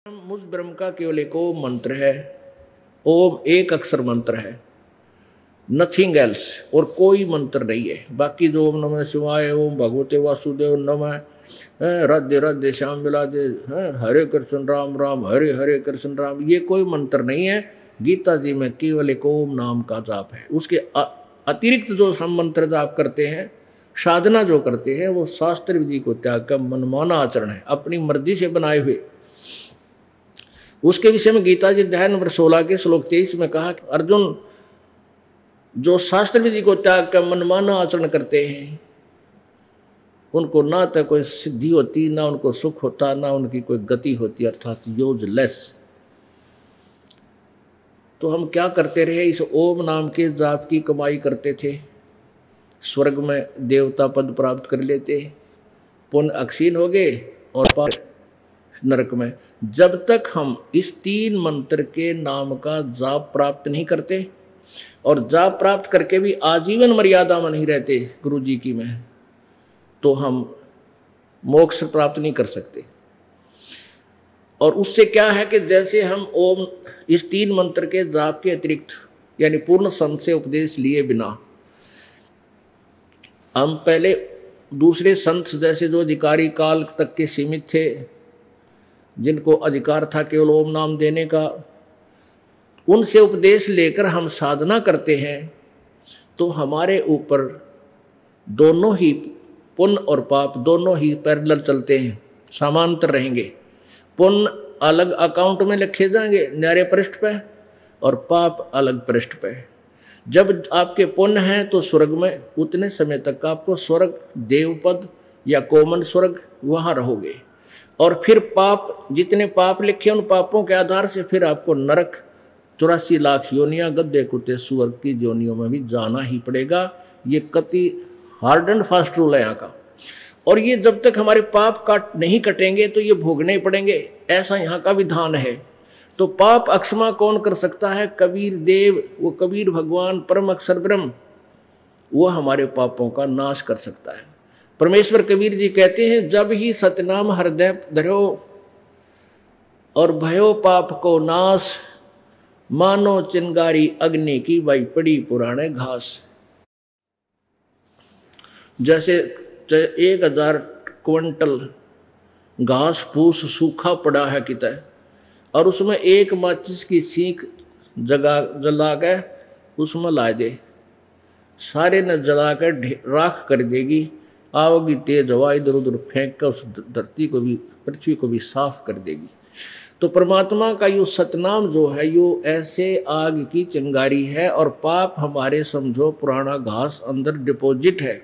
मुझ ब्रह्म का केवल एक ओम मंत्र है। ओम एक अक्षर मंत्र है, नथिंग एल्स, और कोई मंत्र नहीं है। बाकी जो ओम नमः शिवाय, ओम भगवते वासुदेव नमः, राधे राधे श्याम मिलादे, हरे कृष्ण राम राम हरे हरे कृष्ण राम, ये कोई मंत्र नहीं है। गीता जी में केवल एक ओम नाम का जाप है। उसके अतिरिक्त जो हम मंत्र जाप करते हैं, साधना जो करते हैं, वो शास्त्र विधि को त्याग कर मनमाना आचरण है, अपनी मर्जी से बनाए हुए। उसके विषय में गीता जी अध्याय नंबर 16 के श्लोक 23 में कहा कि अर्जुन, जो शास्त्र विधि को त्याग कर मनमाना आचरण करते हैं, उनको ना तो कोई सिद्धि होती, ना उनको सुख होता, ना उनकी कोई गति होती, अर्थात यूजलेस। तो हम क्या करते रहे? इस ओम नाम के जाप की कमाई करते थे, स्वर्ग में देवता पद प्राप्त कर लेते, पुण्य अक्षीण हो गए और पाप नरक में। जब तक हम इस 3 मंत्र के नाम का जाप प्राप्त नहीं करते, और जाप प्राप्त करके भी आजीवन मर्यादा में नहीं रहते गुरु जी की में, तो हम मोक्ष प्राप्त नहीं कर सकते। और उससे क्या है कि जैसे हम ओम इस 3 मंत्र के जाप के अतिरिक्त, यानी पूर्ण संत से उपदेश लिए बिना, हम पहले दूसरे संत जैसे जो अधिकारी काल तक के सीमित थे, जिनको अधिकार था केवल ओम नाम देने का, उनसे उपदेश लेकर हम साधना करते हैं, तो हमारे ऊपर दोनों ही पुण्य और पाप दोनों ही पैरेलल चलते हैं, समांतर रहेंगे। पुण्य अलग अकाउंट में लिखे जाएंगे न्यारे पृष्ठ पे, और पाप अलग पृष्ठ पे। जब आपके पुण्य हैं तो स्वर्ग में उतने समय तक आपको स्वर्ग, देवपद या कोमन स्वर्ग, वहाँ रहोगे। और फिर पाप, जितने पाप लिखे उन पापों के आधार से फिर आपको नरक, 84 लाख योनियां, गद्दे कुत्ते सुअर की योनियों में भी जाना ही पड़ेगा। ये कति हार्ड एंड फास्ट रूल है यहाँ का। और ये जब तक हमारे पाप नहीं कटेंगे तो ये भोगने ही पड़ेंगे, ऐसा यहाँ का विधान है। तो पाप अक्षमा कौन कर सकता है? कबीर देव, वो कबीर भगवान परम अक्षर ब्रह्म, वो हमारे पापों का नाश कर सकता है। परमेश्वर कबीर जी कहते हैं, जब ही सतनाम हृदय धरो और भयो पाप को नाश, मानो चिंगारी अग्नि की भाई पड़ी पुराने घास। जैसे 1000 क्विंटल घास फूस सूखा पड़ा है कितने, और उसमें एक माचिस की सीख जला के उसमें ला दे, सारे ने जला कर राख कर देगी। आओगी तेज हवा इधर उधर फेंक कर उस धरती को भी, पृथ्वी को भी साफ कर देगी। तो परमात्मा का यो सतनाम जो है, यो ऐसे आग की चिंगारी है, और पाप हमारे समझो पुराना घास अंदर डिपॉजिट है।